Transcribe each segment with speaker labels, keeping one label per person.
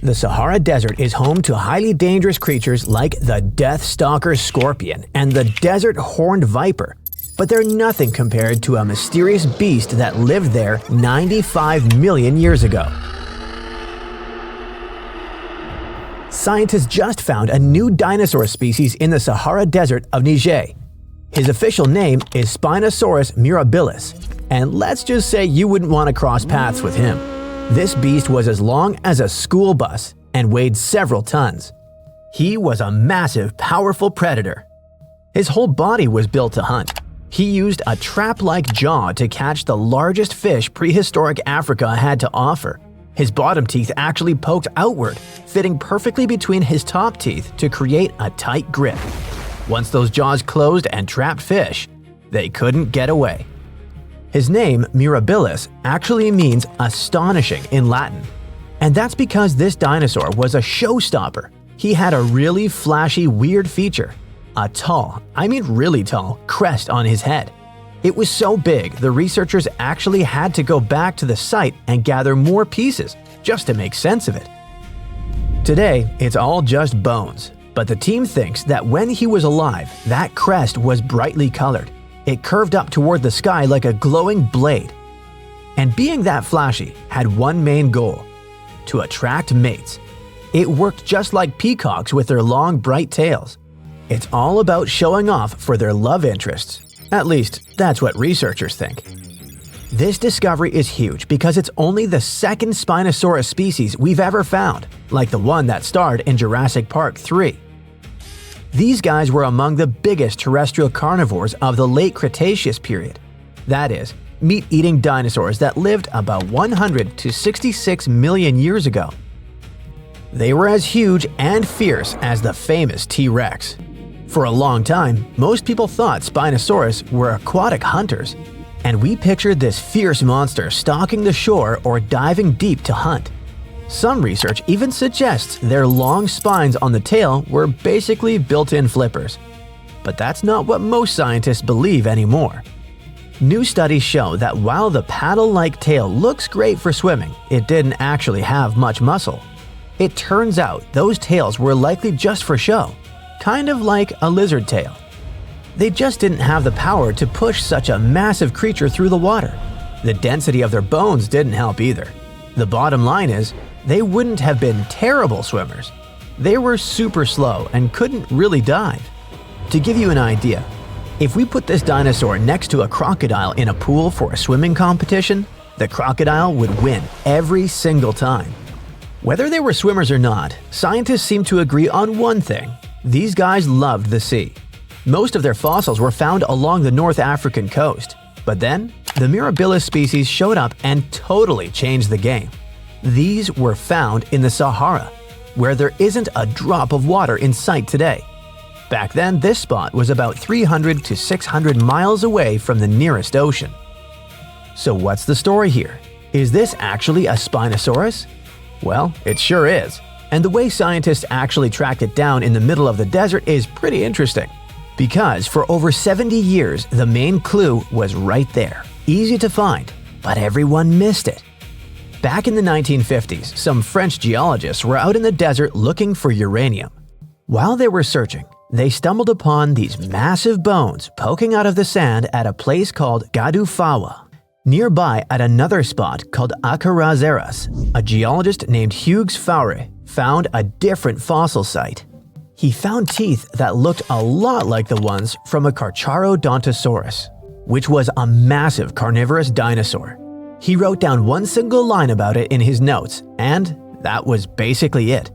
Speaker 1: The Sahara Desert is home to highly dangerous creatures like the death stalker scorpion and the desert horned viper, but they're nothing compared to a mysterious beast that lived there 95 million years ago. Scientists just found a new dinosaur species in the Sahara Desert of Niger. His official name is Spinosaurus mirabilis, and let's just say you wouldn't want to cross paths with him. This beast was as long as a school bus and weighed several tons. He was a massive, powerful predator. His whole body was built to hunt. He used a trap-like jaw to catch the largest fish prehistoric Africa had to offer. His bottom teeth actually poked outward, fitting perfectly between his top teeth to create a tight grip. Once those jaws closed and trapped fish, they couldn't get away. His name, mirabilis, actually means astonishing in Latin. And that's because this dinosaur was a showstopper. He had a really flashy, weird feature. A tall, really tall, crest on his head. It was so big, the researchers actually had to go back to the site and gather more pieces just to make sense of it. Today, it's all just bones, but the team thinks that when he was alive, that crest was brightly colored. It curved up toward the sky like a glowing blade. And being that flashy had one main goal: to attract mates. It worked just like peacocks with their long, bright tails. It's all about showing off for their love interests. At least, that's what researchers think. This discovery is huge because it's only the second Spinosaurus species we've ever found, like the one that starred in Jurassic Park 3. These guys were among the biggest terrestrial carnivores of the late Cretaceous period. That is, meat-eating dinosaurs that lived about 100 to 66 million years ago. They were as huge and fierce as the famous T-Rex. For a long time, most people thought Spinosaurus were aquatic hunters, and we pictured this fierce monster stalking the shore or diving deep to hunt. Some research even suggests their long spines on the tail were basically built-in flippers. But that's not what most scientists believe anymore. New studies show that while the paddle-like tail looks great for swimming, it didn't actually have much muscle. It turns out those tails were likely just for show, kind of like a lizard tail. They just didn't have the power to push such a massive creature through the water. The density of their bones didn't help either. The bottom line is, they wouldn't have been terrible swimmers. They were super slow and couldn't really dive. To give you an idea, if we put this dinosaur next to a crocodile in a pool for a swimming competition, the crocodile would win every single time. Whether they were swimmers or not, scientists seem to agree on one thing: these guys loved the sea. Most of their fossils were found along the North African coast. But then, the mirabilis species showed up and totally changed the game. These were found in the Sahara, where there isn't a drop of water in sight today. Back then, this spot was about 300 to 600 miles away from the nearest ocean. So what's the story here? Is this actually a Spinosaurus? Well, it sure is. And the way scientists actually tracked it down in the middle of the desert is pretty interesting. Because for over 70 years, the main clue was right there, easy to find, but everyone missed it. Back in the 1950s, some French geologists were out in the desert looking for uranium. While they were searching, they stumbled upon these massive bones poking out of the sand at a place called Gadufawa. Nearby at another spot called Akarazeras, a geologist named Hugues Faure found a different fossil site. He found teeth that looked a lot like the ones from a Carcharodontosaurus, which was a massive carnivorous dinosaur. He wrote down one single line about it in his notes, and that was basically it.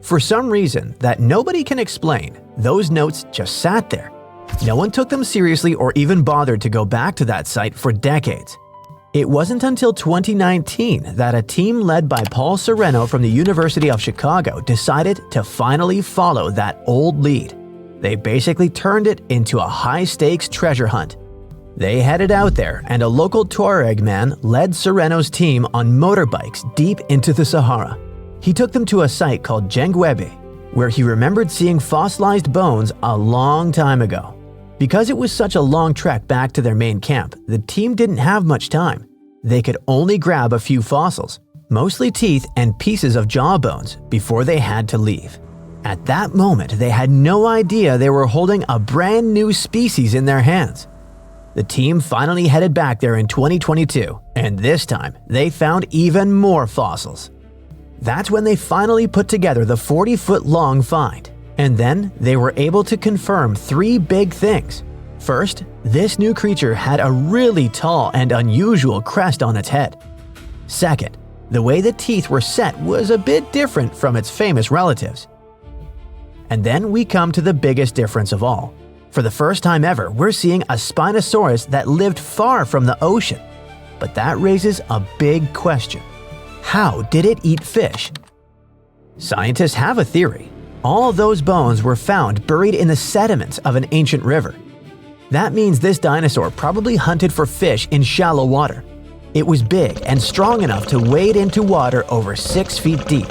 Speaker 1: For some reason that nobody can explain, those notes just sat there. No one took them seriously or even bothered to go back to that site for decades. It wasn't until 2019 that a team led by Paul Sereno from the University of Chicago decided to finally follow that old lead. They basically turned it into a high-stakes treasure hunt. They headed out there, and a local Tuareg man led Sereno's team on motorbikes deep into the Sahara. He took them to a site called Jengwebe, where he remembered seeing fossilized bones a long time ago. Because it was such a long trek back to their main camp, the team didn't have much time. They could only grab a few fossils, mostly teeth and pieces of jaw bones, before they had to leave. At that moment, they had no idea they were holding a brand new species in their hands. The team finally headed back there in 2022, and this time they found even more fossils. That's when they finally put together the 40-foot-long find, and then they were able to confirm 3 big things. First, this new creature had a really tall and unusual crest on its head. Second, the way the teeth were set was a bit different from its famous relatives. And then we come to the biggest difference of all. For the first time ever, we're seeing a Spinosaurus that lived far from the ocean. But that raises a big question. How did it eat fish? Scientists have a theory. All those bones were found buried in the sediments of an ancient river. That means this dinosaur probably hunted for fish in shallow water. It was big and strong enough to wade into water over 6 feet deep,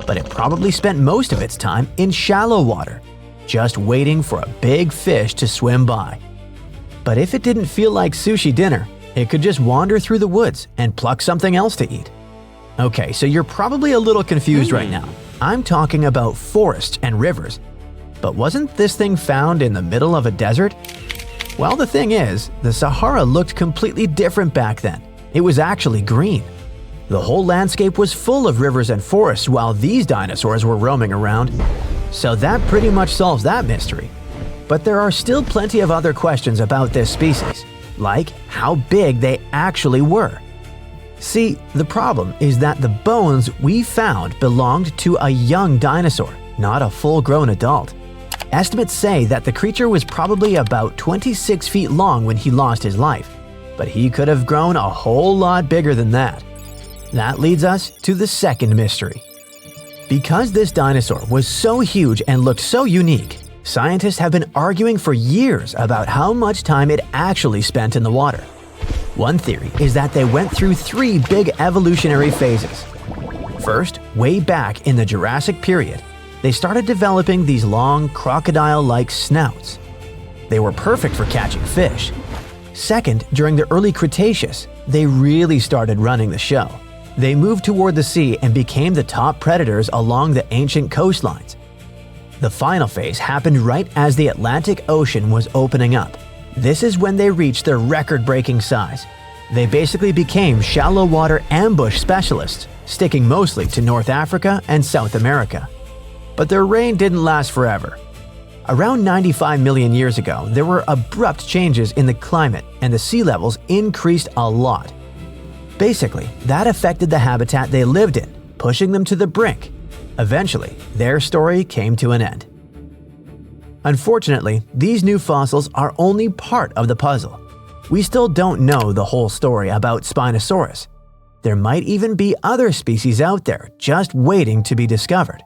Speaker 1: but it probably spent most of its time in shallow water, just waiting for a big fish to swim by. But if it didn't feel like sushi dinner, it could just wander through the woods and pluck something else to eat. Okay, so you're probably a little confused right now. I'm talking about forests and rivers. But wasn't this thing found in the middle of a desert? Well, the thing is, the Sahara looked completely different back then. It was actually green. The whole landscape was full of rivers and forests while these dinosaurs were roaming around. So that pretty much solves that mystery. But there are still plenty of other questions about this species, like how big they actually were. See, the problem is that the bones we found belonged to a young dinosaur, not a full-grown adult. Estimates say that the creature was probably about 26 feet long when he lost his life, but he could have grown a whole lot bigger than that. That leads us to the second mystery. Because this dinosaur was so huge and looked so unique, scientists have been arguing for years about how much time it actually spent in the water. One theory is that they went through 3 big evolutionary phases. First, way back in the Jurassic period, they started developing these long, crocodile-like snouts. They were perfect for catching fish. Second, during the early Cretaceous, they really started running the show. They moved toward the sea and became the top predators along the ancient coastlines. The final phase happened right as the Atlantic Ocean was opening up. This is when they reached their record-breaking size. They basically became shallow water ambush specialists, sticking mostly to North Africa and South America. But their reign didn't last forever. Around 95 million years ago, there were abrupt changes in the climate and the sea levels increased a lot. Basically, that affected the habitat they lived in, pushing them to the brink. Eventually, their story came to an end. Unfortunately, these new fossils are only part of the puzzle. We still don't know the whole story about Spinosaurus. There might even be other species out there just waiting to be discovered.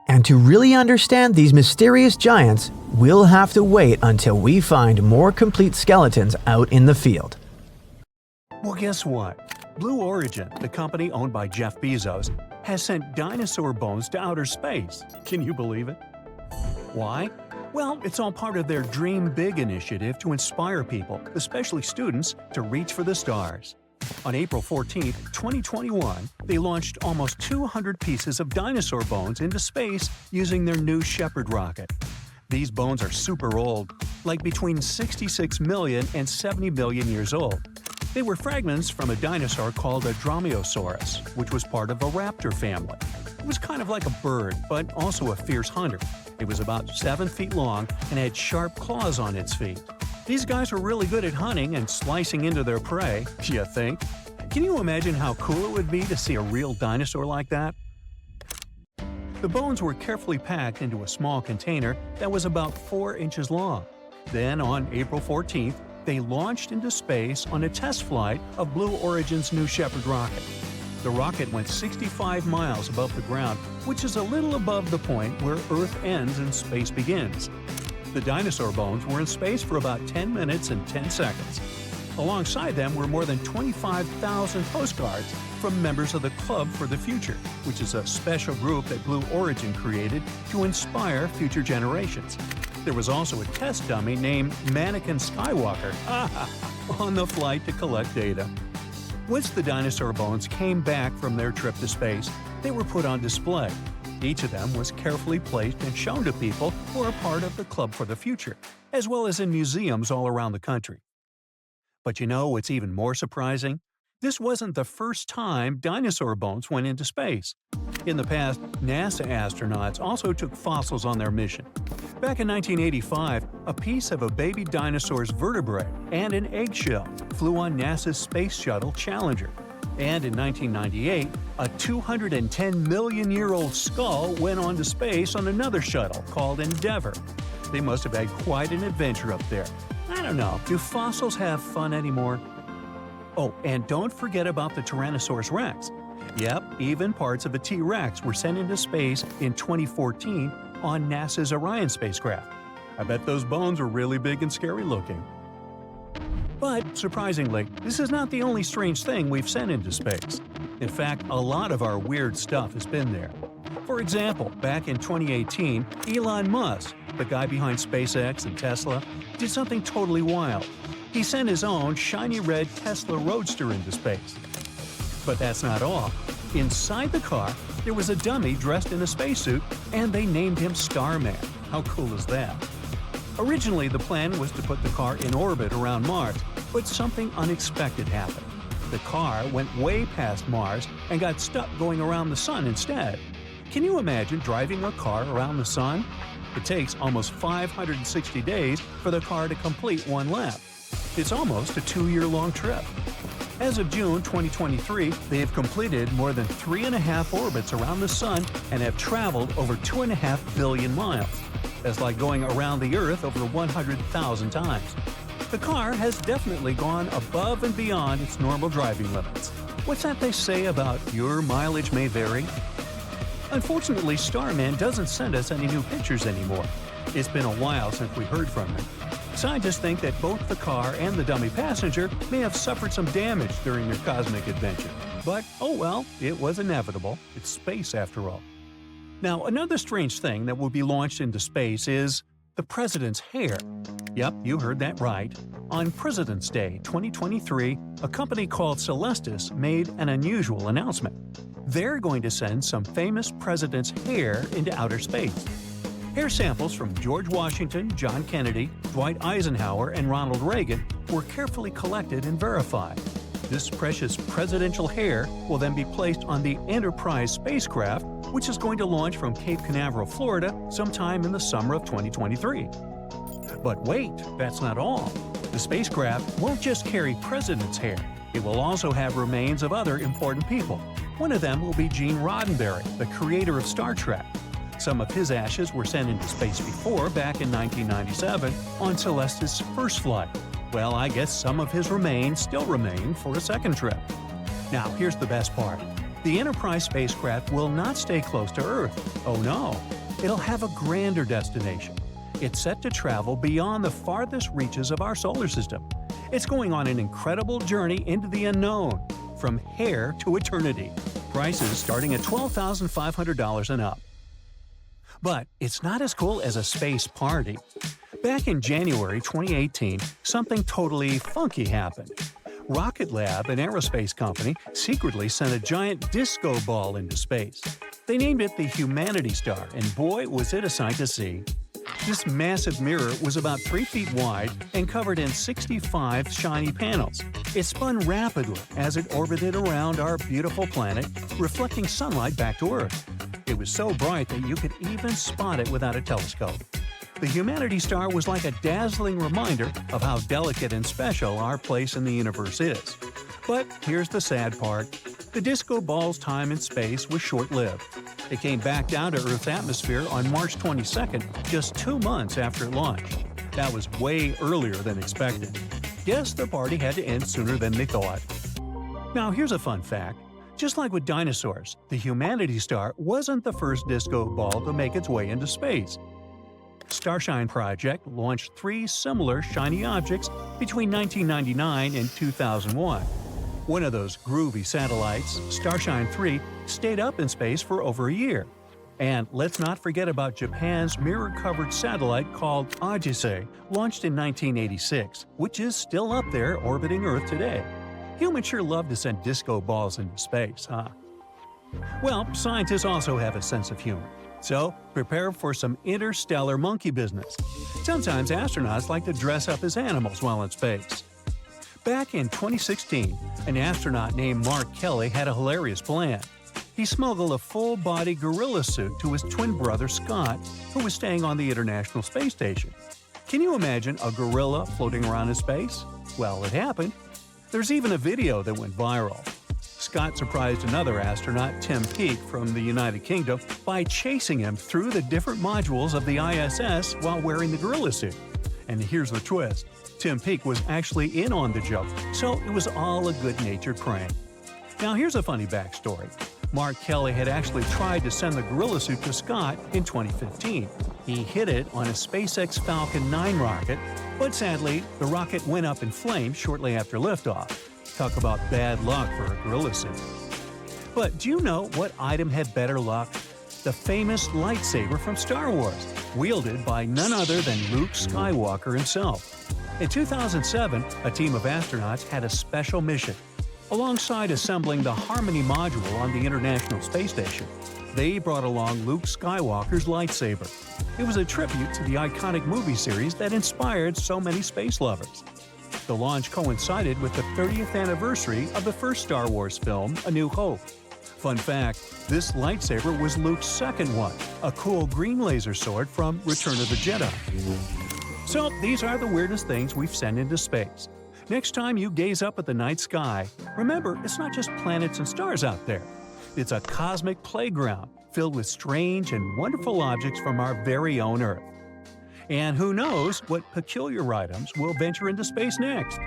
Speaker 1: And to really understand these mysterious giants, we'll have to wait until we find more complete skeletons out in the field.
Speaker 2: Well, guess what? Blue Origin, the company owned by Jeff Bezos, has sent dinosaur bones to outer space. Can you believe it? Why? Well, it's all part of their Dream Big initiative to inspire people, especially students, to reach for the stars. On April 14, 2021, they launched almost 200 pieces of dinosaur bones into space using their new Shepard rocket. These bones are super old, like between 66 million and 70 million years old. They were fragments from a dinosaur called a Dromaeosaurus, which was part of a raptor family. It was kind of like a bird, but also a fierce hunter. It was about 7 feet long and had sharp claws on its feet. These guys were really good at hunting and slicing into their prey, you think? Can you imagine how cool it would be to see a real dinosaur like that? The bones were carefully packed into a small container that was about 4 inches long. Then, on April 14th, they launched into space on a test flight of Blue Origin's New Shepard rocket. The rocket went 65 miles above the ground, which is a little above the point where Earth ends and space begins. The dinosaur bones were in space for about 10 minutes and 10 seconds. Alongside them were more than 25,000 postcards from members of the Club for the Future, which is a special group that Blue Origin created to inspire future generations. There was also a test dummy named Mannequin Skywalker on the flight to collect data. Once the dinosaur bones came back from their trip to space, they were put on display. Each of them was carefully placed and shown to people who are part of the Club for the Future, as well as in museums all around the country. But you know what's even more surprising? This wasn't the first time dinosaur bones went into space. In the past, NASA astronauts also took fossils on their mission. Back in 1985, a piece of a baby dinosaur's vertebrae and an eggshell flew on NASA's Space Shuttle Challenger. And in 1998, a 210-million-year-old skull went on to space on another shuttle called Endeavour. They must have had quite an adventure up there. I don't know, do fossils have fun anymore? Oh, and don't forget about the Tyrannosaurus rex. Yep, even parts of a T-Rex were sent into space in 2014 on NASA's Orion spacecraft. I bet those bones were really big and scary looking. But, surprisingly, this is not the only strange thing we've sent into space. In fact, a lot of our weird stuff has been there. For example, back in 2018, Elon Musk, the guy behind SpaceX and Tesla, did something totally wild. He sent his own shiny red Tesla Roadster into space. But that's not all. Inside the car, there was a dummy dressed in a spacesuit, and they named him Starman. How cool is that? Originally, the plan was to put the car in orbit around Mars, but something unexpected happened. The car went way past Mars and got stuck going around the Sun instead. Can you imagine driving a car around the Sun? It takes almost 560 days for the car to complete one lap. It's almost a 2-year-long trip. As of June 2023, they have completed more than 3.5 orbits around the Sun and have traveled over 2.5 billion miles. That's like going around the Earth over 100,000 times. The car has definitely gone above and beyond its normal driving limits. What's that they say about your mileage may vary? Unfortunately, Starman doesn't send us any new pictures anymore. It's been a while since we heard from him. Scientists think that both the car and the dummy passenger may have suffered some damage during their cosmic adventure. But, oh well, it was inevitable. It's space after all. Now, another strange thing that will be launched into space is the president's hair. Yep, you heard that right. On President's Day 2023, a company called Celestis made an unusual announcement. They're going to send some famous president's hair into outer space. Hair samples from George Washington, John Kennedy, Dwight Eisenhower, and Ronald Reagan were carefully collected and verified. This precious presidential hair will then be placed on the Enterprise spacecraft, which is going to launch from Cape Canaveral, Florida, sometime in the summer of 2023. But wait, that's not all. The spacecraft won't just carry president's hair. It will also have remains of other important people. One of them will be Gene Roddenberry, the creator of Star Trek. Some of his ashes were sent into space before, back in 1997, on Celestis' first flight. Well, I guess some of his remains still remain for a second trip. Now, here's the best part. The Enterprise spacecraft will not stay close to Earth. Oh no, it'll have a grander destination. It's set to travel beyond the farthest reaches of our solar system. It's going on an incredible journey into the unknown, from hair to eternity. Prices starting at $12,500 and up. But it's not as cool as a space party. Back in January 2018, something totally funky happened. Rocket Lab, an aerospace company, secretly sent a giant disco ball into space. They named it the Humanity Star, and boy, was it a sight to see. This massive mirror was about 3 feet wide and covered in 65 shiny panels. It spun rapidly as it orbited around our beautiful planet, reflecting sunlight back to Earth. It was so bright that you could even spot it without a telescope. The Humanity Star was like a dazzling reminder of how delicate and special our place in the universe is. But here's the sad part. The disco ball's time in space was short-lived. It came back down to Earth's atmosphere on March 22nd, just 2 months after it launched. That was way earlier than expected. Guess the party had to end sooner than they thought. Now here's a fun fact. Just like with dinosaurs, the Humanity Star wasn't the first disco ball to make its way into space. Starshine Project launched 3 similar shiny objects between 1999 and 2001. One of those groovy satellites, Starshine 3, stayed up in space for over a year. And let's not forget about Japan's mirror-covered satellite called Ajise, launched in 1986, which is still up there orbiting Earth today. Humans sure love to send disco balls into space, huh? Well, scientists also have a sense of humor. So, prepare for some interstellar monkey business. Sometimes astronauts like to dress up as animals while in space. Back in 2016, an astronaut named Mark Kelly had a hilarious plan. He smuggled a full-body gorilla suit to his twin brother Scott, who was staying on the International Space Station. Can you imagine a gorilla floating around in space? Well, it happened. There's even a video that went viral. Scott surprised another astronaut, Tim Peake, from the United Kingdom by chasing him through the different modules of the ISS while wearing the gorilla suit. And here's the twist. Tim Peake was actually in on the joke, so it was all a good-natured prank. Now here's a funny backstory. Mark Kelly had actually tried to send the gorilla suit to Scott in 2015. He hit it on a SpaceX Falcon 9 rocket, but sadly, the rocket went up in flames shortly after liftoff. Talk about bad luck for a gorilla suit. But do you know what item had better luck? The famous lightsaber from Star Wars, wielded by none other than Luke Skywalker himself. In 2007, a team of astronauts had a special mission. Alongside assembling the Harmony module on the International Space Station, they brought along Luke Skywalker's lightsaber. It was a tribute to the iconic movie series that inspired so many space lovers. The launch coincided with the 30th anniversary of the first Star Wars film, A New Hope. Fun fact, this lightsaber was Luke's second one, a cool green laser sword from Return of the Jedi. So, these are the weirdest things we've sent into space. Next time you gaze up at the night sky, remember it's not just planets and stars out there. It's a cosmic playground filled with strange and wonderful objects from our very own Earth. And who knows what peculiar items will venture into space next?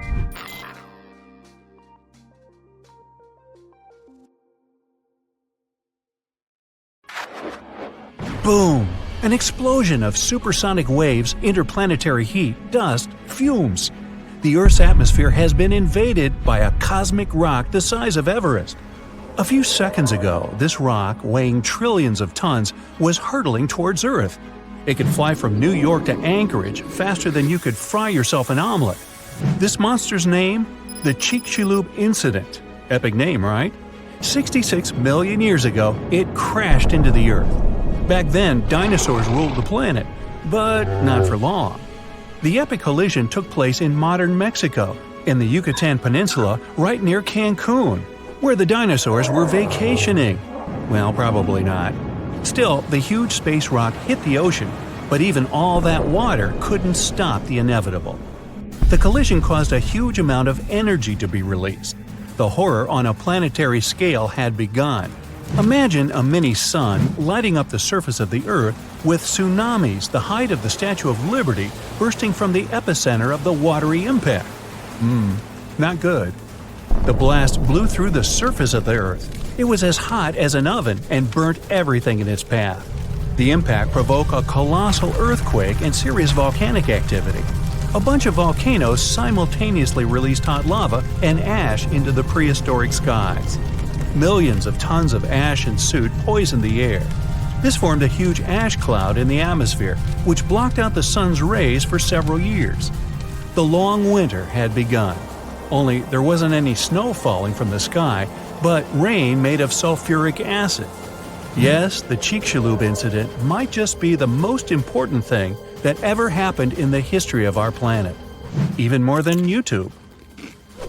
Speaker 2: Boom! An explosion of supersonic waves, interplanetary heat, dust, fumes. The Earth's atmosphere has been invaded by a cosmic rock the size of Everest. A few seconds ago, this rock, weighing trillions of tons, was hurtling towards Earth. It could fly from New York to Anchorage faster than you could fry yourself an omelet. This monster's name? The Chicxulub Incident. Epic name, right? 66 million years ago, it crashed into the Earth. Back then, dinosaurs ruled the planet, but not for long. The epic collision took place in modern Mexico, in the Yucatan Peninsula, right near Cancun, where the dinosaurs were vacationing. Well, probably not. Still, the huge space rock hit the ocean, but even all that water couldn't stop the inevitable. The collision caused a huge amount of energy to be released. The horror on a planetary scale had begun. Imagine a mini-sun lighting up the surface of the Earth with tsunamis the height of the Statue of Liberty bursting from the epicenter of the watery impact. Not good. The blast blew through the surface of the Earth. It was as hot as an oven and burnt everything in its path. The impact provoked a colossal earthquake and serious volcanic activity. A bunch of volcanoes simultaneously released hot lava and ash into the prehistoric skies. Millions of tons of ash and soot poisoned the air. This formed a huge ash cloud in the atmosphere, which blocked out the sun's rays for several years. The long winter had begun. Only there wasn't any snow falling from the sky, but rain made of sulfuric acid. Yes, the Chicxulub incident might just be the most important thing that ever happened in the history of our planet. Even more than YouTube.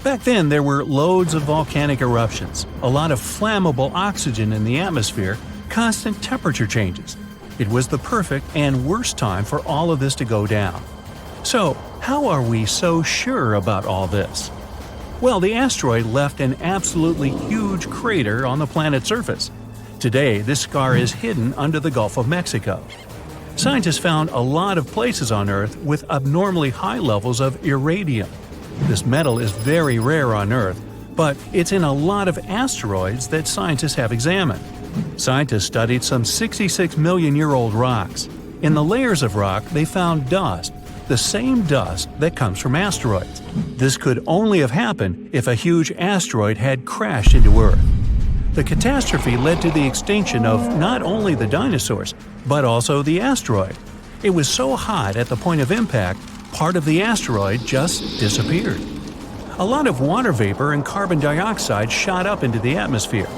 Speaker 2: Back then, there were loads of volcanic eruptions, a lot of flammable oxygen in the atmosphere, constant temperature changes. It was the perfect and worst time for all of this to go down. So, how are we so sure about all this? Well, the asteroid left an absolutely huge crater on the planet's surface. Today, this scar is hidden under the Gulf of Mexico. Scientists found a lot of places on Earth with abnormally high levels of iridium. This metal is very rare on Earth, but it's in a lot of asteroids that scientists have examined. Scientists studied some 66 million-year-old rocks. In the layers of rock, they found dust, the same dust that comes from asteroids. This could only have happened if a huge asteroid had crashed into Earth. The catastrophe led to the extinction of not only the dinosaurs, but also the asteroid. It was so hot at the point of impact, part of the asteroid just disappeared. A lot of water vapor and carbon dioxide shot up into the atmosphere.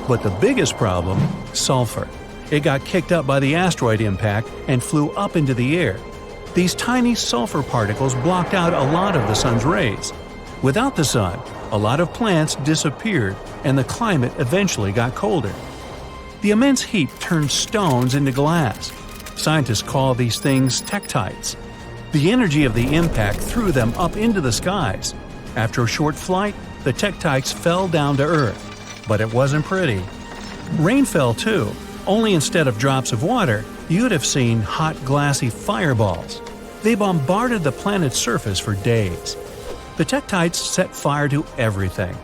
Speaker 2: But the biggest problem? Sulfur. It got kicked up by the asteroid impact and flew up into the air. These tiny sulfur particles blocked out a lot of the sun's rays. Without the sun, a lot of plants disappeared and the climate eventually got colder. The immense heat turned stones into glass. Scientists call these things tektites. The energy of the impact threw them up into the skies. After a short flight, the tektites fell down to Earth. But it wasn't pretty. Rain fell too, only instead of drops of water, you'd have seen hot glassy fireballs. They bombarded the planet's surface for days. The tektites set fire to everything.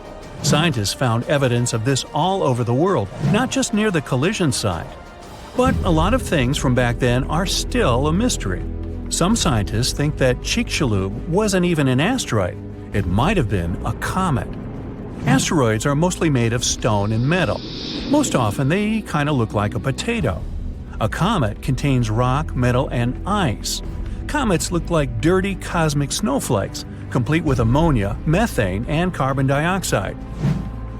Speaker 2: Scientists found evidence of this all over the world, not just near the collision site. But a lot of things from back then are still a mystery. Some scientists think that Chicxulub wasn't even an asteroid. It might have been a comet. Asteroids are mostly made of stone and metal. Most often they kind of look like a potato. A comet contains rock, metal, and ice. Comets look like dirty cosmic snowflakes, complete with ammonia, methane, and carbon dioxide.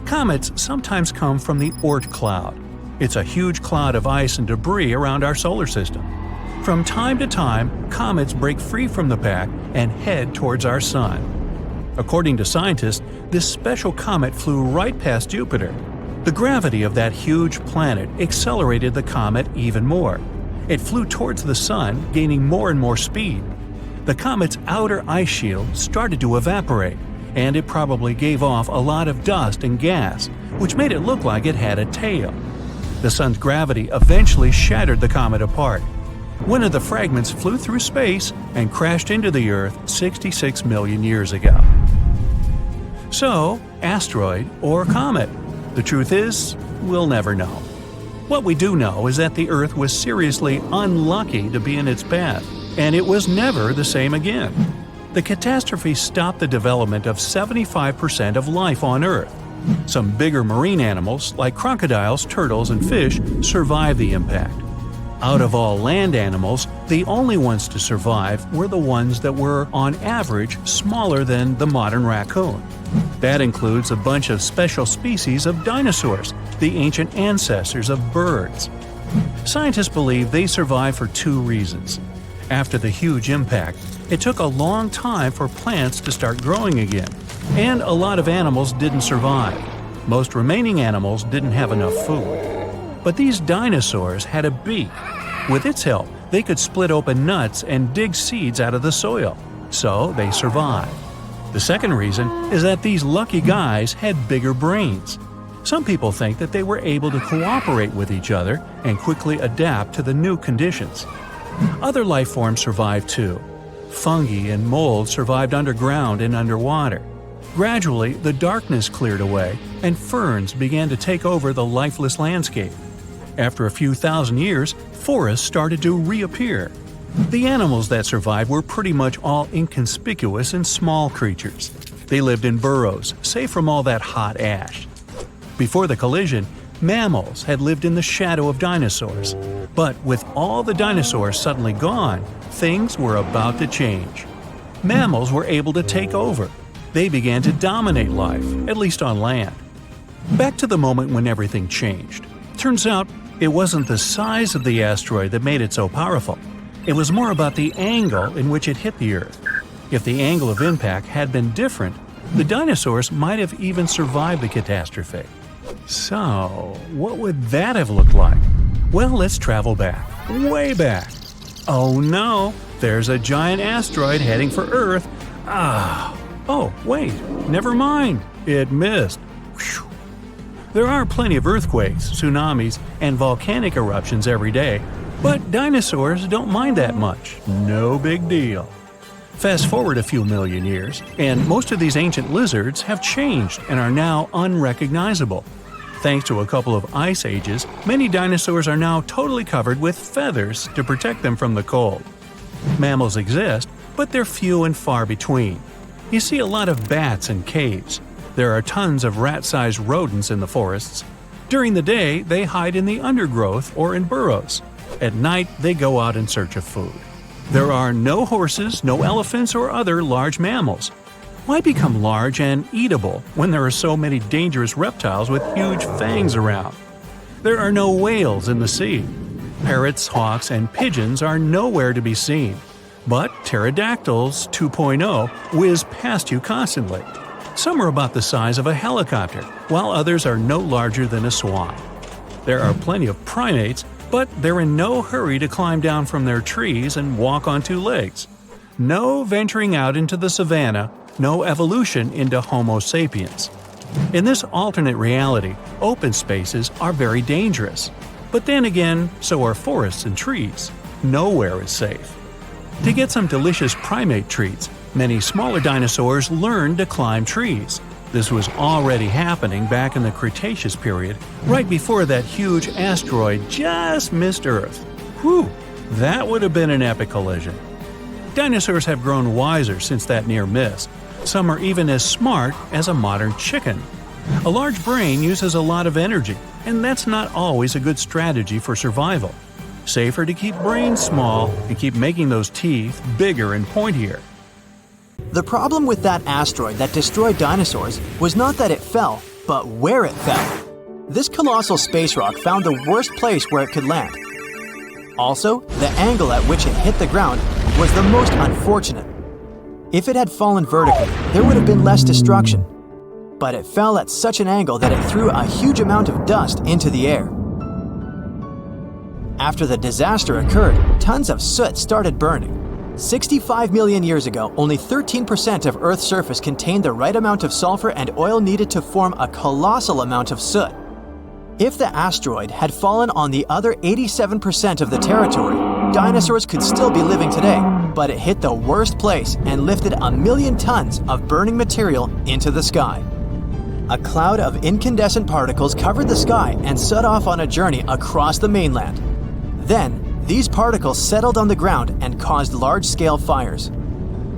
Speaker 2: Comets sometimes come from the Oort cloud. It's a huge cloud of ice and debris around our solar system. From time to time, comets break free from the pack and head towards our sun. According to scientists, this special comet flew right past Jupiter. The gravity of that huge planet accelerated the comet even more. It flew towards the sun, gaining more and more speed. The comet's outer ice shield started to evaporate, and it probably gave off a lot of dust and gas, which made it look like it had a tail. The sun's gravity eventually shattered the comet apart. One of the fragments flew through space and crashed into the Earth 66 million years ago. So, asteroid or comet? The truth is, we'll never know. What we do know is that the Earth was seriously unlucky to be in its path, and it was never the same again. The catastrophe stopped the development of 75% of life on Earth. Some bigger marine animals, like crocodiles, turtles, and fish, survived the impact. Out of all land animals, the only ones to survive were the ones that were, on average, smaller than the modern raccoon. That includes a bunch of special species of dinosaurs, the ancient ancestors of birds. Scientists believe they survived for two reasons. After the huge impact, it took a long time for plants to start growing again, and a lot of animals didn't survive. Most remaining animals didn't have enough food. But these dinosaurs had a beak. With its help, they could split open nuts and dig seeds out of the soil, so they survived. The second reason is that these lucky guys had bigger brains. Some people think that they were able to cooperate with each other and quickly adapt to the new conditions. Other life forms survived too. Fungi and mold survived underground and underwater. Gradually, the darkness cleared away, and ferns began to take over the lifeless landscape. After a few thousand years, forests started to reappear. The animals that survived were pretty much all inconspicuous and small creatures. They lived in burrows, safe from all that hot ash. Before the collision, mammals had lived in the shadow of dinosaurs. But with all the dinosaurs suddenly gone, things were about to change. Mammals were able to take over. They began to dominate life, at least on land. Back to the moment when everything changed. Turns out, it wasn't the size of the asteroid that made it so powerful. It was more about the angle in which it hit the Earth. If the angle of impact had been different, the dinosaurs might have even survived the catastrophe. So, what would that have looked like? Well, let's travel back, way back. Oh no, there's a giant asteroid heading for Earth. Oh, wait, never mind, it missed. Whew. There are plenty of earthquakes, tsunamis, and volcanic eruptions every day, but dinosaurs don't mind that much. No big deal. Fast forward a few million years, and most of these ancient lizards have changed and are now unrecognizable. Thanks to a couple of ice ages, many dinosaurs are now totally covered with feathers to protect them from the cold. Mammals exist, but they're few and far between. You see a lot of bats in caves. There are tons of rat-sized rodents in the forests. During the day, they hide in the undergrowth or in burrows. At night, they go out in search of food. There are no horses, no elephants, or other large mammals. Why become large and eatable when there are so many dangerous reptiles with huge fangs around? There are no whales in the sea. Parrots, hawks, and pigeons are nowhere to be seen. But pterodactyls 2.0 whiz past you constantly. Some are about the size of a helicopter, while others are no larger than a swan. There are plenty of primates, but they're in no hurry to climb down from their trees and walk on two legs. No venturing out into the savannah, no evolution into Homo sapiens. In this alternate reality, open spaces are very dangerous. But then again, so are forests and trees. Nowhere is safe. To get some delicious primate treats, many smaller dinosaurs learned to climb trees. This was already happening back in the Cretaceous period, right before that huge asteroid just missed Earth. Whew, that would have been an epic collision. Dinosaurs have grown wiser since that near miss. Some are even as smart as a modern chicken. A large brain uses a lot of energy, and that's not always a good strategy for survival. Safer to keep brains small and keep making those teeth bigger and pointier.
Speaker 3: The problem with that asteroid that destroyed dinosaurs was not that it fell, but where it fell. This colossal space rock found the worst place where it could land. Also, the angle at which it hit the ground was the most unfortunate. If it had fallen vertically, there would have been less destruction. But it fell at such an angle that it threw a huge amount of dust into the air. After the disaster occurred, tons of soot started burning. 65 million years ago, only 13% of Earth's surface contained the right amount of sulfur and oil needed to form a colossal amount of soot. If the asteroid had fallen on the other 87% of the territory, dinosaurs could still be living today, but it hit the worst place and lifted 1 million tons of burning material into the sky. A cloud of incandescent particles covered the sky and set off on a journey across the mainland. Then, these particles settled on the ground and caused large-scale fires.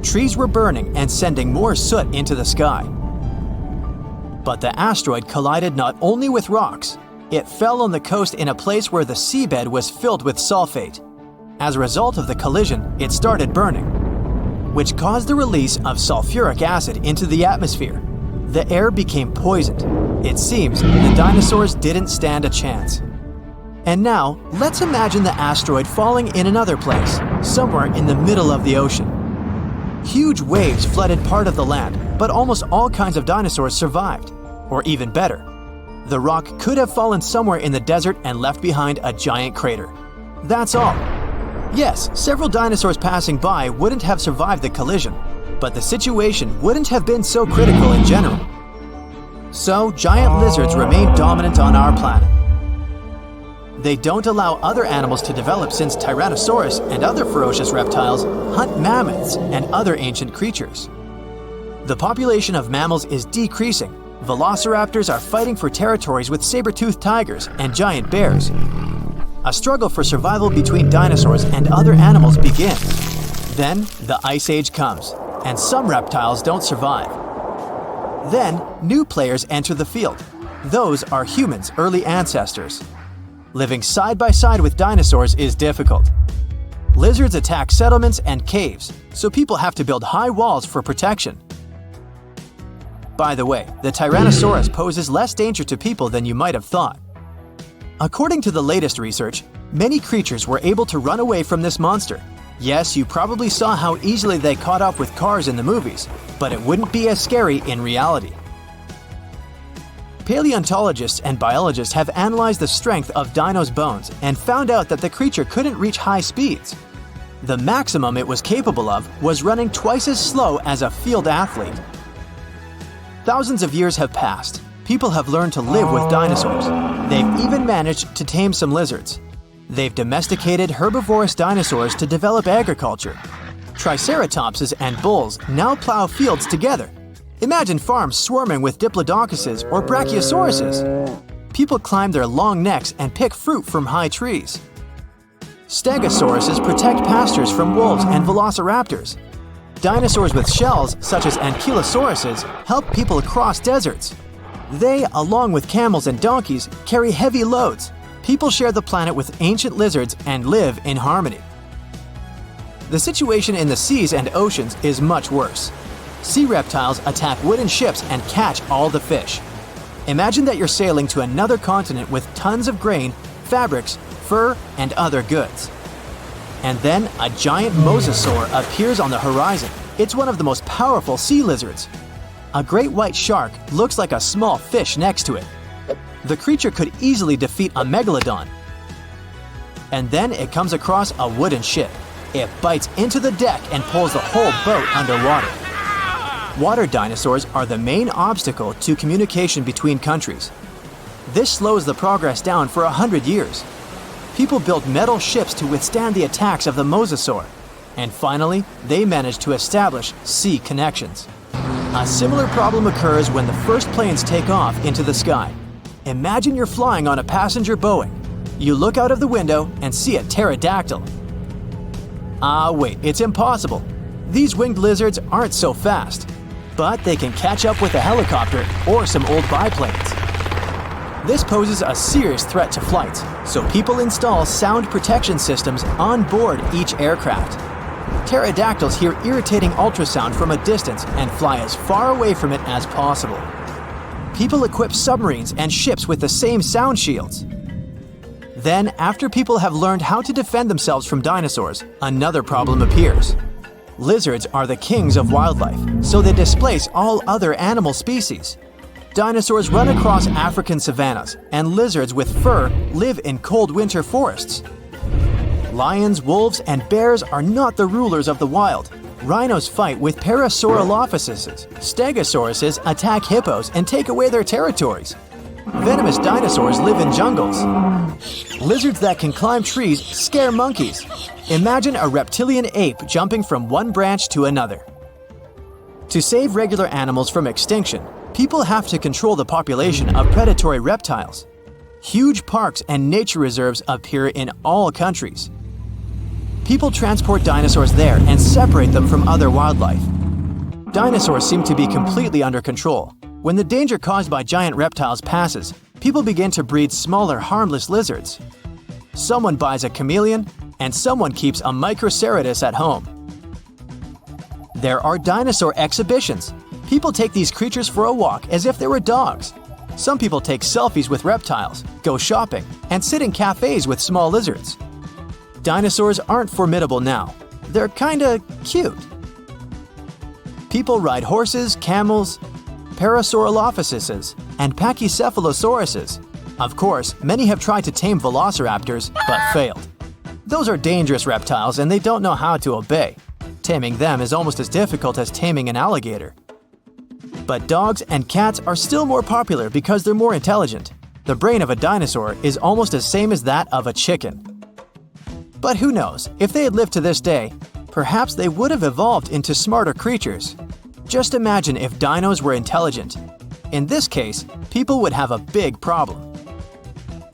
Speaker 3: Trees were burning and sending more soot into the sky. But the asteroid collided not only with rocks, it fell on the coast in a place where the seabed was filled with sulfate. As a result of the collision, it started burning, which caused the release of sulfuric acid into the atmosphere. The air became poisoned. It seems the dinosaurs didn't stand a chance. And now, let's imagine the asteroid falling in another place, somewhere in the middle of the ocean. Huge waves flooded part of the land, but almost all kinds of dinosaurs survived. Or even better, the rock could have fallen somewhere in the desert and left behind a giant crater. That's all. Yes, several dinosaurs passing by wouldn't have survived the collision, but the situation wouldn't have been so critical in general. So, giant lizards remain dominant on our planet. They don't allow other animals to develop since Tyrannosaurus and other ferocious reptiles hunt mammoths and other ancient creatures. The population of mammals is decreasing. Velociraptors are fighting for territories with saber-toothed tigers and giant bears. A struggle for survival between dinosaurs and other animals begins. Then, the Ice Age comes, and some reptiles don't survive. Then, new players enter the field. Those are humans' early ancestors. Living side by side with dinosaurs is difficult. Lizards attack settlements and caves, so people have to build high walls for protection. By the way, the Tyrannosaurus poses less danger to people than you might have thought. According to the latest research, many creatures were able to run away from this monster. Yes, you probably saw how easily they caught up with cars in the movies, but it wouldn't be as scary in reality. Paleontologists and biologists have analyzed the strength of dinos' bones and found out that the creature couldn't reach high speeds. The maximum it was capable of was running twice as slow as a field athlete. Thousands of years have passed. People have learned to live with dinosaurs. They've even managed to tame some lizards. They've domesticated herbivorous dinosaurs to develop agriculture. Triceratopses and bulls now plow fields together. Imagine farms swarming with diplodocus or brachiosauruses. People climb their long necks and pick fruit from high trees. Stegosauruses protect pastures from wolves and velociraptors. Dinosaurs with shells, such as ankylosauruses, help people cross deserts. They, along with camels and donkeys, carry heavy loads. People share the planet with ancient lizards and live in harmony. The situation in the seas and oceans is much worse. Sea reptiles attack wooden ships and catch all the fish. Imagine that you're sailing to another continent with tons of grain, fabrics, fur, and other goods. And then a giant mosasaur appears on the horizon. It's one of the most powerful sea lizards. A great white shark looks like a small fish next to it. The creature could easily defeat a megalodon. And then it comes across a wooden ship. It bites into the deck and pulls the whole boat underwater. Water dinosaurs are the main obstacle to communication between countries. This slows the progress down for 100 years. People built metal ships to withstand the attacks of the mosasaur. And finally, they managed to establish sea connections. A similar problem occurs when the first planes take off into the sky. Imagine you're flying on a passenger Boeing. You look out of the window and see a pterodactyl. Wait, it's impossible. These winged lizards aren't so fast, but they can catch up with a helicopter or some old biplanes. This poses a serious threat to flights, so people install sound protection systems on board each aircraft. Pterodactyls hear irritating ultrasound from a distance and fly as far away from it as possible. People equip submarines and ships with the same sound shields. Then, after people have learned how to defend themselves from dinosaurs, another problem appears. Lizards are the kings of wildlife, so they displace all other animal species. Dinosaurs run across African savannas, and lizards with fur live in cold winter forests. Lions, wolves, and bears are not the rulers of the wild. Rhinos fight with Parasaurolophuses. Stegosauruses attack hippos and take away their territories. Venomous dinosaurs live in jungles. Lizards that can climb trees scare monkeys. Imagine a reptilian ape jumping from one branch to another. To save regular animals from extinction, people have to control the population of predatory reptiles. Huge parks and nature reserves appear in all countries. People transport dinosaurs there and separate them from other wildlife. Dinosaurs seem to be completely under control. When the danger caused by giant reptiles passes, people begin to breed smaller, harmless lizards. Someone buys a chameleon, and someone keeps a Microceratus at home. There are dinosaur exhibitions. People take these creatures for a walk as if they were dogs. Some people take selfies with reptiles, go shopping, and sit in cafes with small lizards. Dinosaurs aren't formidable now. They're kinda cute. People ride horses, camels, Parasaurolophuses, and Pachycephalosauruses. Of course, many have tried to tame velociraptors, but failed. Those are dangerous reptiles and they don't know how to obey. Taming them is almost as difficult as taming an alligator. But dogs and cats are still more popular because they're more intelligent. The brain of a dinosaur is almost the same as that of a chicken. But who knows, if they had lived to this day, perhaps they would have evolved into smarter creatures. Just imagine if dinos were intelligent. In this case, people would have a big problem.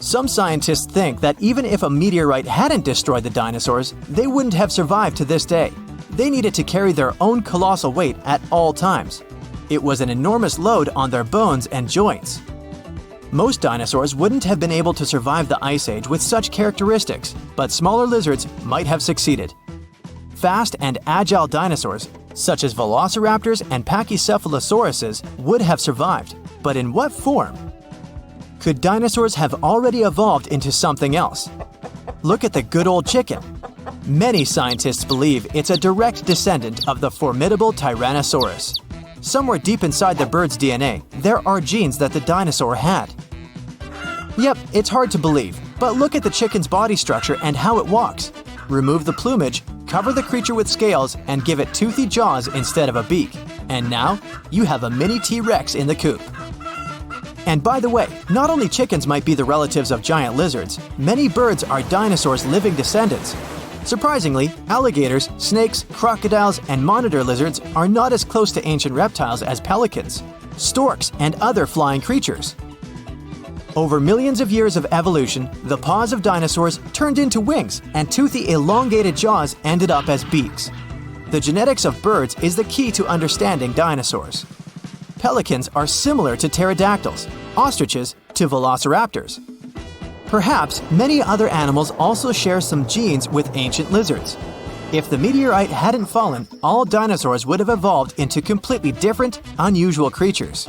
Speaker 3: Some scientists think that even if a meteorite hadn't destroyed the dinosaurs, they wouldn't have survived to this day. They needed to carry their own colossal weight at all times. It was an enormous load on their bones and joints. Most dinosaurs wouldn't have been able to survive the Ice Age with such characteristics, but smaller lizards might have succeeded. Fast and agile dinosaurs, such as velociraptors and Pachycephalosauruses, would have survived, but in what form? Could dinosaurs have already evolved into something else? Look at the good old chicken. Many scientists believe it's a direct descendant of the formidable Tyrannosaurus. Somewhere deep inside the bird's DNA, there are genes that the dinosaur had. Yep, it's hard to believe, but look at the chicken's body structure and how it walks. Remove the plumage, cover the creature with scales, and give it toothy jaws instead of a beak. And now, you have a mini T-Rex in the coop. And by the way, not only chickens might be the relatives of giant lizards, many birds are dinosaurs' living descendants. Surprisingly, alligators, snakes, crocodiles, and monitor lizards are not as close to ancient reptiles as pelicans, storks, and other flying creatures. Over millions of years of evolution, the paws of dinosaurs turned into wings, and toothy elongated jaws ended up as beaks. The genetics of birds is the key to understanding dinosaurs. Pelicans are similar to pterodactyls, ostriches to velociraptors. Perhaps many other animals also share some genes with ancient lizards. If the meteorite hadn't fallen, all dinosaurs would have evolved into completely different, unusual creatures.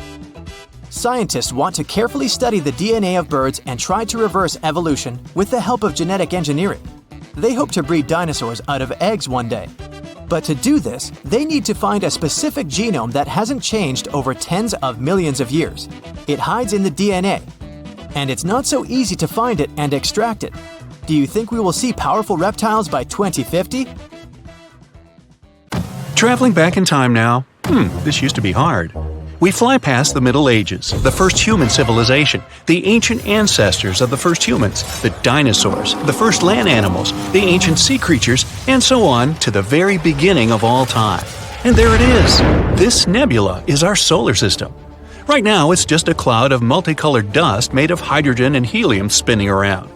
Speaker 3: Scientists want to carefully study the DNA of birds and try to reverse evolution with the help of genetic engineering. They hope to breed dinosaurs out of eggs one day. But to do this, they need to find a specific genome that hasn't changed over tens of millions of years. It hides in the DNA, and it's not so easy to find it and extract it. Do you think we will see powerful reptiles by 2050?
Speaker 2: Traveling back in time now? This used to be hard. We fly past the Middle Ages, the first human civilization, the ancient ancestors of the first humans, the dinosaurs, the first land animals, the ancient sea creatures, and so on to the very beginning of all time. And there it is! This nebula is our solar system. Right now, it's just a cloud of multicolored dust made of hydrogen and helium spinning around.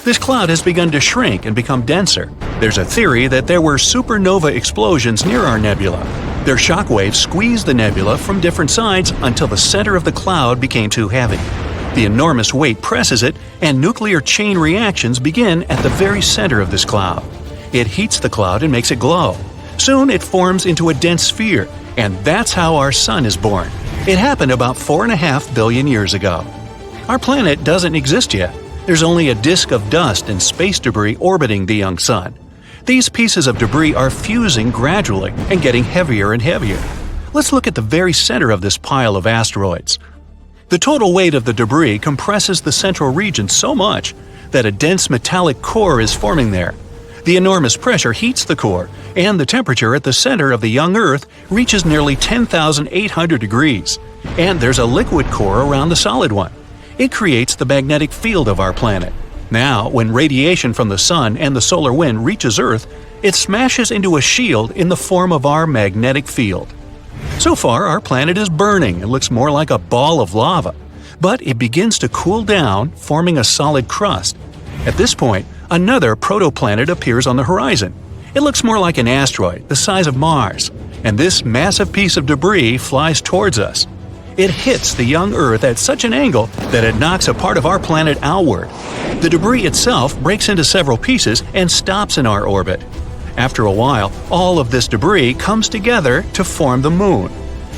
Speaker 2: This cloud has begun to shrink and become denser. There's a theory that there were supernova explosions near our nebula. Their shock waves squeezed the nebula from different sides until the center of the cloud became too heavy. The enormous weight presses it, and nuclear chain reactions begin at the very center of this cloud. It heats the cloud and makes it glow. Soon it forms into a dense sphere, and that's how our sun is born. It happened about 4.5 billion years ago. Our planet doesn't exist yet. There's only a disk of dust and space debris orbiting the young sun. These pieces of debris are fusing gradually and getting heavier and heavier. Let's look at the very center of this pile of asteroids. The total weight of the debris compresses the central region so much that a dense metallic core is forming there. The enormous pressure heats the core, and the temperature at the center of the young Earth reaches nearly 10,800 degrees. And there's a liquid core around the solid one. It creates the magnetic field of our planet. Now, when radiation from the sun and the solar wind reaches Earth, it smashes into a shield in the form of our magnetic field. So far, our planet is burning and looks more like a ball of lava. But it begins to cool down, forming a solid crust. At this point, another protoplanet appears on the horizon. It looks more like an asteroid, the size of Mars. And this massive piece of debris flies towards us. It hits the young Earth at such an angle that it knocks a part of our planet outward. The debris itself breaks into several pieces and stops in our orbit. After a while, all of this debris comes together to form the Moon.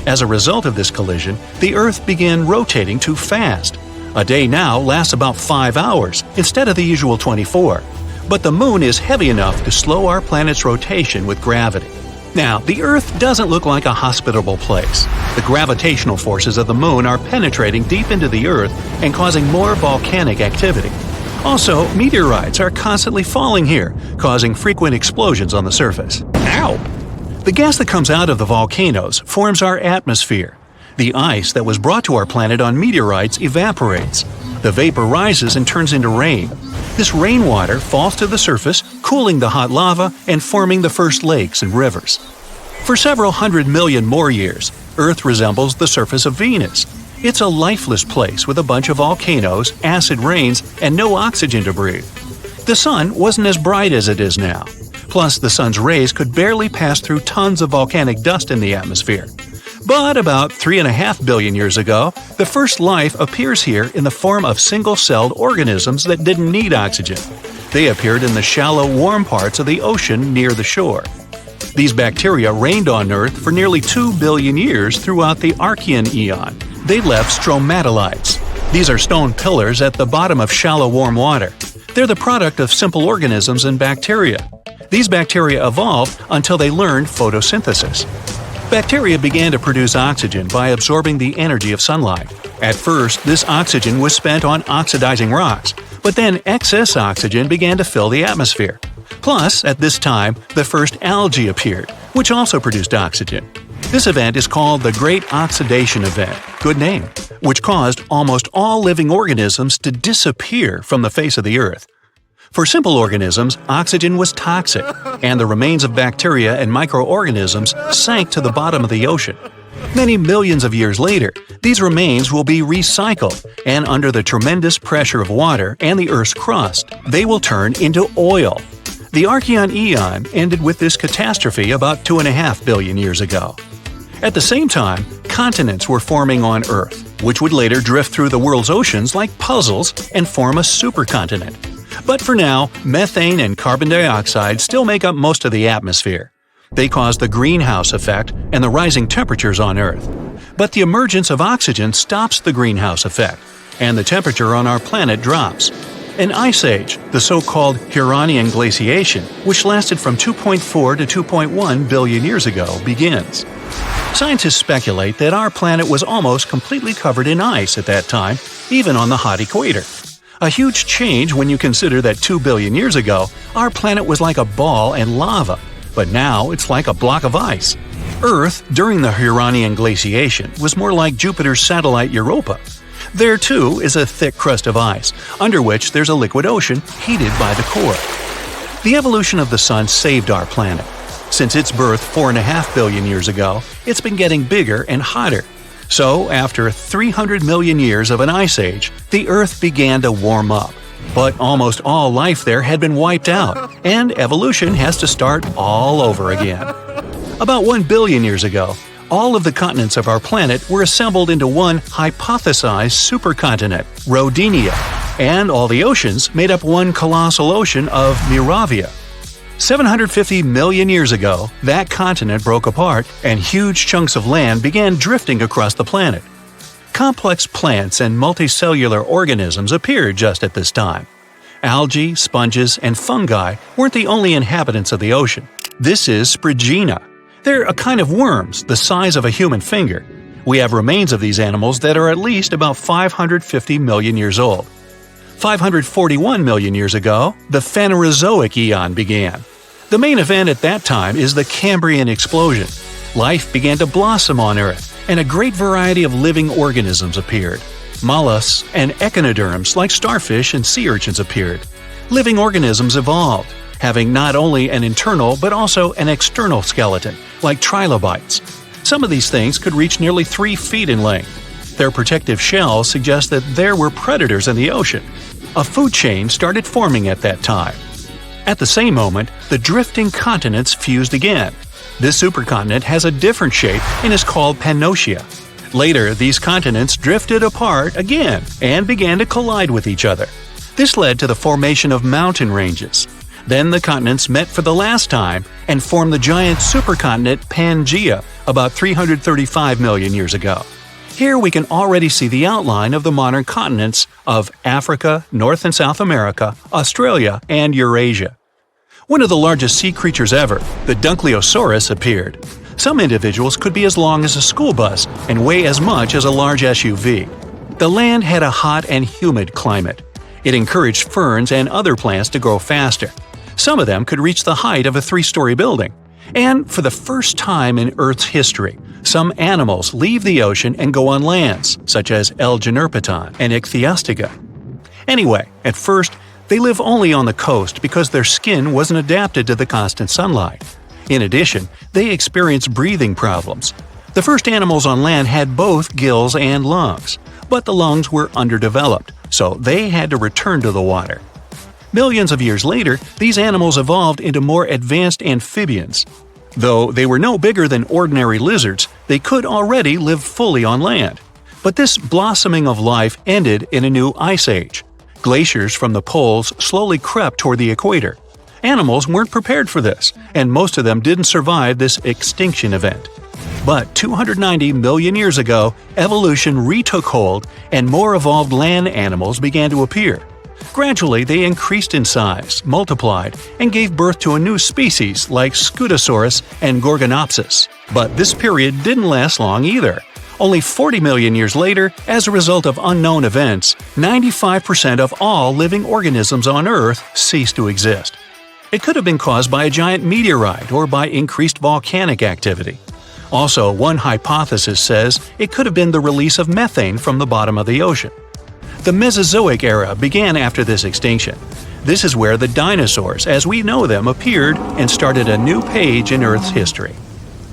Speaker 2: As a result of this collision, the Earth began rotating too fast. A day now lasts about 5 hours instead of the usual 24. But the Moon is heavy enough to slow our planet's rotation with gravity. Now, the Earth doesn't look like a hospitable place. The gravitational forces of the Moon are penetrating deep into the Earth and causing more volcanic activity. Also, meteorites are constantly falling here, causing frequent explosions on the surface. Ow! The gas that comes out of the volcanoes forms our atmosphere. The ice that was brought to our planet on meteorites evaporates. The vapor rises and turns into rain. This rainwater falls to the surface, cooling the hot lava and forming the first lakes and rivers. For several 100 million more years, Earth resembles the surface of Venus. It's a lifeless place with a bunch of volcanoes, acid rains, and no oxygen to breathe. The sun wasn't as bright as it is now. Plus, the sun's rays could barely pass through tons of volcanic dust in the atmosphere. But about 3.5 billion years ago, the first life appears here in the form of single-celled organisms that didn't need oxygen. They appeared in the shallow, warm parts of the ocean near the shore. These bacteria reigned on Earth for nearly 2 billion years throughout the Archean eon. They left stromatolites. These are stone pillars at the bottom of shallow, warm water. They're the product of simple organisms and bacteria. These bacteria evolved until they learned photosynthesis. Bacteria began to produce oxygen by absorbing the energy of sunlight. At first, this oxygen was spent on oxidizing rocks, but then excess oxygen began to fill the atmosphere. Plus, at this time, the first algae appeared, which also produced oxygen. This event is called the Great Oxidation Event, good name, which caused almost all living organisms to disappear from the face of the Earth. For simple organisms, oxygen was toxic, and the remains of bacteria and microorganisms sank to the bottom of the ocean. Many millions of years later, these remains will be recycled, and under the tremendous pressure of water and the Earth's crust, they will turn into oil. The Archean eon ended with this catastrophe about 2.5 billion years ago. At the same time, continents were forming on Earth, which would later drift through the world's oceans like puzzles and form a supercontinent. But for now, methane and carbon dioxide still make up most of the atmosphere. They cause the greenhouse effect and the rising temperatures on Earth. But the emergence of oxygen stops the greenhouse effect, and the temperature on our planet drops. An ice age, the so-called Huronian glaciation, which lasted from 2.4 to 2.1 billion years ago, begins. Scientists speculate that our planet was almost completely covered in ice at that time, even on the hot equator. A huge change when you consider that 2 billion years ago, our planet was like a ball and lava, but now it's like a block of ice. Earth, during the Huronian glaciation, was more like Jupiter's satellite Europa. There, too, is a thick crust of ice, under which there's a liquid ocean heated by the core. The evolution of the Sun saved our planet. Since its birth 4.5 billion years ago, it's been getting bigger and hotter. So, after 300 million years of an ice age, the Earth began to warm up. But almost all life there had been wiped out, and evolution has to start all over again. About 1 billion years ago, all of the continents of our planet were assembled into one hypothesized supercontinent, Rodinia, and all the oceans made up one colossal ocean of Miravia. 750 million years ago, that continent broke apart and huge chunks of land began drifting across the planet. Complex plants and multicellular organisms appeared just at this time. Algae, sponges, and fungi weren't the only inhabitants of the ocean. This is Sprigina. They're a kind of worms the size of a human finger. We have remains of these animals that are at least about 550 million years old. 541 million years ago, the Phanerozoic Eon began. The main event at that time is the Cambrian explosion. Life began to blossom on Earth, and a great variety of living organisms appeared. Mollusks and echinoderms like starfish and sea urchins appeared. Living organisms evolved, having not only an internal but also an external skeleton, like trilobites. Some of these things could reach nearly 3 feet in length. Their protective shells suggest that there were predators in the ocean. A food chain started forming at that time. At the same moment, the drifting continents fused again. This supercontinent has a different shape and is called Pannotia. Later, these continents drifted apart again and began to collide with each other. This led to the formation of mountain ranges. Then the continents met for the last time and formed the giant supercontinent Pangaea about 335 million years ago. Here we can already see the outline of the modern continents of Africa, North and South America, Australia, and Eurasia. One of the largest sea creatures ever, the Dunkleosaurus, appeared. Some individuals could be as long as a school bus and weigh as much as a large SUV. The land had a hot and humid climate. It encouraged ferns and other plants to grow faster. Some of them could reach the height of a 3-story building. And for the first time in Earth's history, some animals leave the ocean and go on lands, such as L. generpeton and Ichthyostega. Anyway, at first, they live only on the coast because their skin wasn't adapted to the constant sunlight. In addition, they experience breathing problems. The first animals on land had both gills and lungs, but the lungs were underdeveloped, so they had to return to the water. Millions of years later, these animals evolved into more advanced amphibians. Though they were no bigger than ordinary lizards, they could already live fully on land. But this blossoming of life ended in a new ice age. Glaciers from the poles slowly crept toward the equator. Animals weren't prepared for this, and most of them didn't survive this extinction event. But 290 million years ago, evolution retook hold and more evolved land animals began to appear. Gradually, they increased in size, multiplied, and gave birth to a new species like Scutosaurus and Gorgonopsis. But this period didn't last long either. Only 40 million years later, as a result of unknown events, 95% of all living organisms on Earth ceased to exist. It could have been caused by a giant meteorite or by increased volcanic activity. Also, one hypothesis says it could have been the release of methane from the bottom of the ocean. The Mesozoic era began after this extinction. This is where the dinosaurs, as we know them, appeared and started a new page in Earth's history.